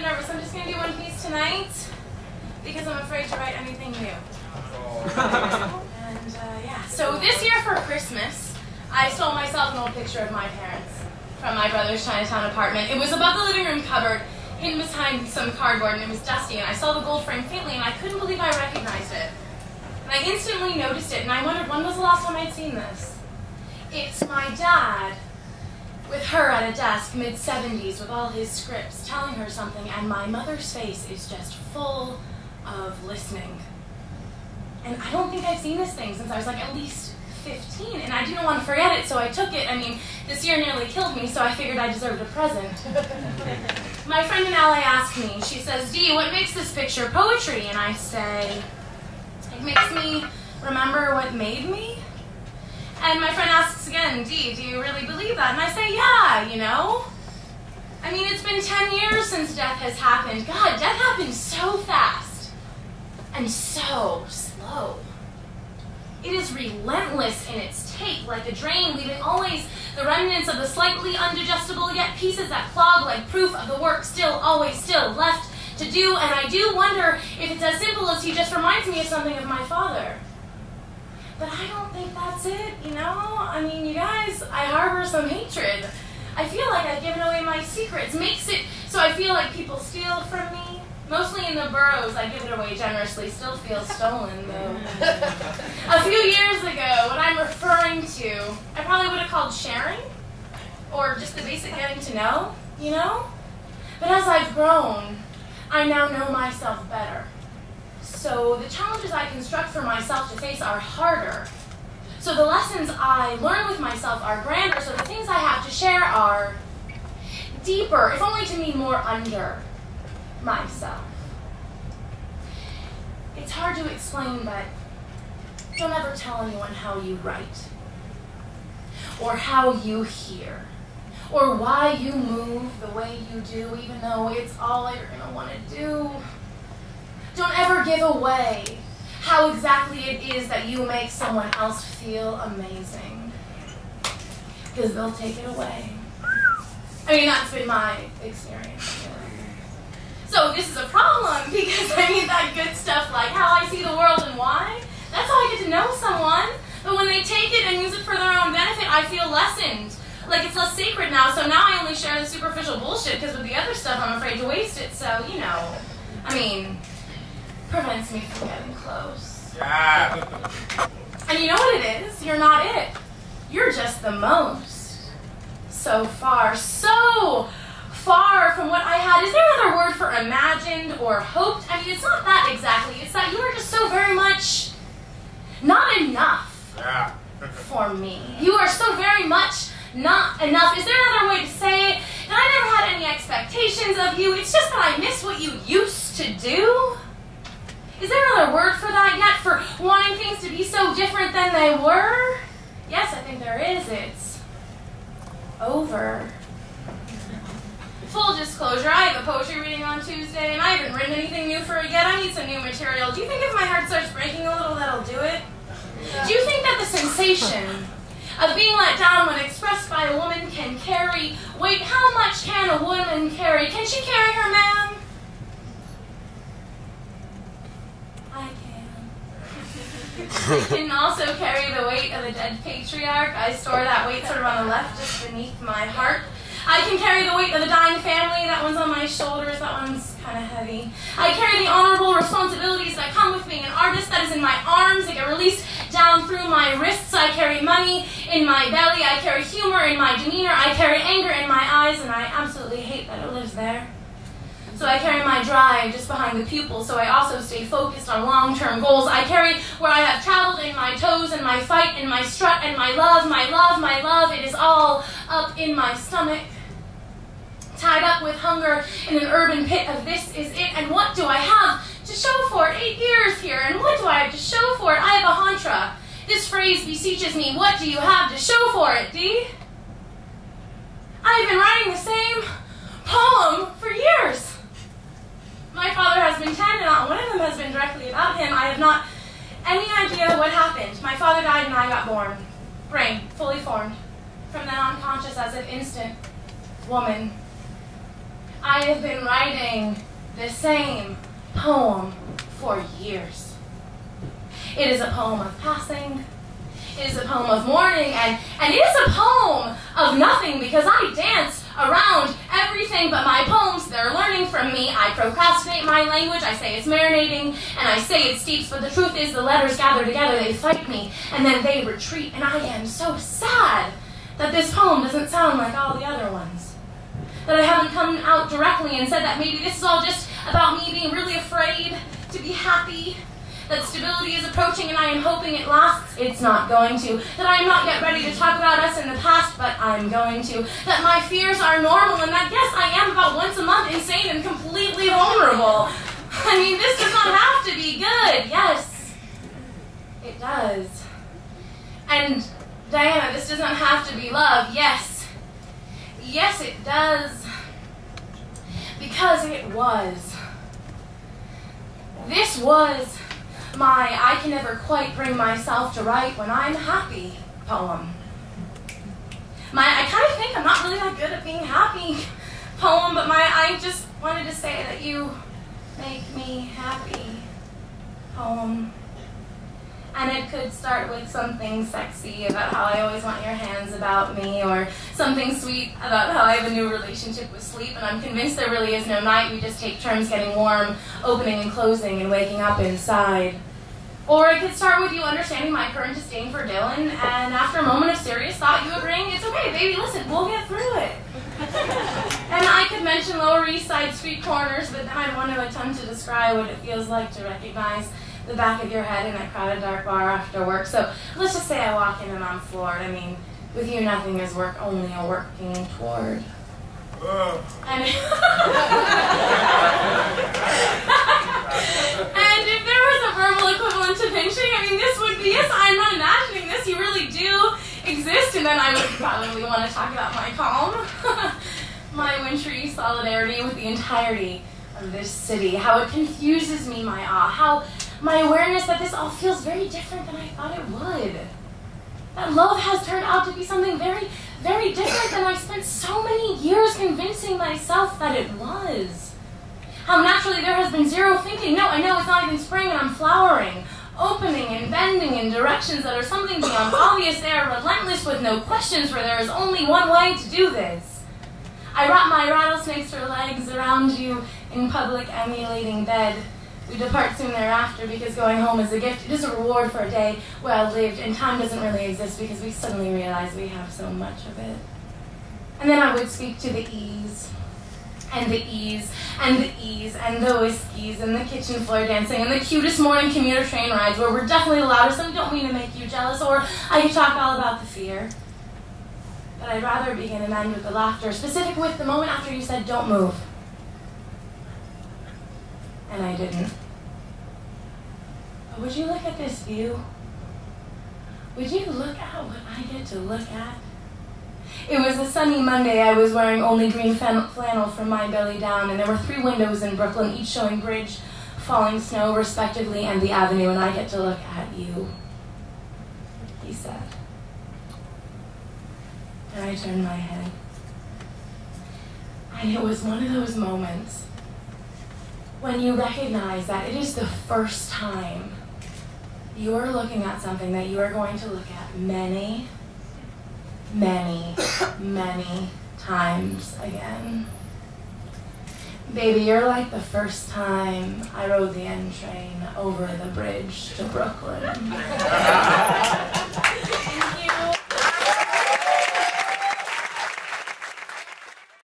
bit nervous. I'm just going to do one piece tonight because I'm afraid to write anything new. And yeah, so this year for Christmas, I stole myself an old picture of my parents from my brother's Chinatown apartment. It was above the living room cupboard, hidden behind some cardboard, and it was dusty, and I saw the gold frame faintly, and I couldn't believe I recognized it. And I instantly noticed it, and I wondered when was the last time I'd seen this? It's my dad, with her at a desk, mid-70s, with all his scripts, telling her something, and my mother's face is just full of listening. And I don't think I've seen this thing since I was like at least 15, and I didn't want to forget it, so I took it. I mean, this year nearly killed me, so I figured I deserved a present. My friend in LA asked me, she says, Dee, what makes this picture poetry? And I say, it makes me remember what made me. And my friend asks again, Dee, do you really believe that? And I say, yeah, you know. I mean, it's been 10 years since death has happened. God, death happens so fast and so slow. It is relentless in its take, like a drain, leaving always the remnants of the slightly undigestible, yet pieces that clog like proof of the work always still left to do. And I do wonder if it's as simple as he just reminds me of something of my father. But I don't think that's it, you know? I mean, you guys, I harbor some hatred. I feel like I've given away my secrets. Makes it so I feel like people steal from me. Mostly in the boroughs, I give it away generously. Still feel stolen, though. A few years ago, what I'm referring to, I probably would have called sharing, or just the basic getting to know, you know? But as I've grown, I now know myself better. So the challenges I construct for myself to face are harder. So the lessons I learn with myself are grander. So the things I have to share are deeper, if only to mean more under myself. It's hard to explain, but don't ever tell anyone how you write, or how you hear, or why you move the way you do, even though it's all you're going to want to do. Don't ever give away how exactly it is that you make someone else feel amazing, because they'll take it away. I mean, that's been my experience. So this is a problem, because I need that good stuff like how I see the world and why. That's how I get to know someone. But when they take it and use it for their own benefit, I feel lessened. Like it's less sacred now. So now I only share the superficial bullshit, because with the other stuff I'm afraid to waste it. So, you know, I mean, prevents me from getting close. Yeah. And you know what it is? You're not it. You're just the most. So far from what I had. Is there another word for imagined or hoped? I mean, it's not that exactly. It's that you are just so very much not enough for me. You are so very much not enough. Is there another way to say it? That I never had any expectations of you. It's just that I miss what you used to do. Is there another word for that yet? For wanting things to be so different than they were? Yes, I think there is. It's over. Full disclosure, I have a poetry reading on Tuesday, and I haven't written anything new for it yet. I need some new material. Do you think if my heart starts breaking a little, that'll do it? Yeah. Do you think that the sensation of being let down when expressed by a woman can carry weight? How much can a woman carry? Can she carry her man? I can. I can also carry the weight of a dead patriarch. I store that weight sort of on the left, just beneath my heart. I can carry the weight of the dying family. That one's on my shoulders. That one's kind of heavy. I carry the honorable responsibilities that come with being an artist. That is in my arms. They get released down through my wrists. I carry money in my belly. I carry humor in my demeanor. I carry anger in my eyes, and I absolutely hate that it lives there. So I carry my drive just behind the pupil, so I also stay focused on long-term goals. I carry where I have traveled in my toes and my fight and my strut and my love, my love, my love. It is all up in my stomach. Tied up with hunger in an urban pit of this is it. And what do I have to show for it? 8 years here, and what do I have to show for it? I have a mantra. This phrase beseeches me. What do you have to show for it, Dee? I've been writing the same poem for years. My father has been 10, and not one of them has been directly about him. I have not any idea what happened. My father died and I got born. Brain, fully formed. From then on, conscious as if instant. Woman. I I have been writing the same poem for years. It is a poem of passing. It is a poem of mourning, and it is a poem of nothing, because I dance around everything but my poems. They're learning from me. I procrastinate my language. I say it's marinating, and I say it steeps, but the truth is the letters gather together, they fight me, and then they retreat, and I am so sad that this poem doesn't sound like all the other ones. That I haven't come out directly and said that maybe this is all just about me being really afraid to be happy, that stability is approaching and I am hoping it lasts. It's not going to. That I am not yet ready to talk about us in the past, but I'm going to. That my fears are normal and that, yes, I am about once a month insane and completely vulnerable. I mean, this does not have to be good. Yes, it does. And Diana, this doesn't have to be love. Yes. Yes, it does. Because it was. This was my I can never quite bring myself to write when I'm happy poem. My I kind of think I'm not really that good at being happy poem, but my I just wanted to say that you make me happy poem. And it could start with something sexy about how I always want your hands about me, or something sweet about how I have a new relationship with sleep, and I'm convinced there really is no night. We just take turns getting warm, opening and closing, and waking up inside. Or it could start with you understanding my current disdain for Dylan, and after a moment of serious thought, you agreeing, it's okay, baby, listen, we'll get through it. And I could mention Lower East Side street corners, but then I'd want to attempt to describe what it feels like to recognize the back of your head in a crowded dark bar after work. So let's just say I walk in and I'm floored. I mean, with you nothing is work, only a working toward. And if there was a verbal equivalent to pinching, I mean, this would be it. I'm not imagining this. You really do exist. And then I would probably want to talk about my calm, my wintry solidarity with the entirety of this city, how it confuses me, my awe, how my awareness that this all feels very different than I thought it would. That love has turned out to be something very, very different than I spent so many years convincing myself that it was. How naturally there has been zero thinking. No, I know it's not even spring and I'm flowering, opening and bending in directions that are something beyond obvious. They are relentless with no questions, where there is only one way to do this. I wrap my rattlesnakes for legs around you in public emulating bed. We depart soon thereafter because going home is a gift. It is a reward for a day well lived, and time doesn't really exist because we suddenly realize we have so much of it. And then I would speak to the ease, and the ease, and the ease, and the whiskeys, and the kitchen floor dancing, and the cutest morning commuter train rides where we're definitely the loudest, and we don't mean to make you jealous, or I could talk all about the fear. But I'd rather begin and end with the laughter, specific with the moment after you said, don't move. And I didn't. But would you look at this view? Would you look at what I get to look at? It was a sunny Monday. I was wearing only green flannel from my belly down, and there were 3 windows in Brooklyn, each showing bridge, falling snow, respectively, and the avenue, and I get to look at you, he said. And I turned my head. And it was one of those moments when you recognize that it is the first time you are looking at something that you are going to look at many, many, many times again. Baby, you're like the first time I rode the N train over the bridge to Brooklyn.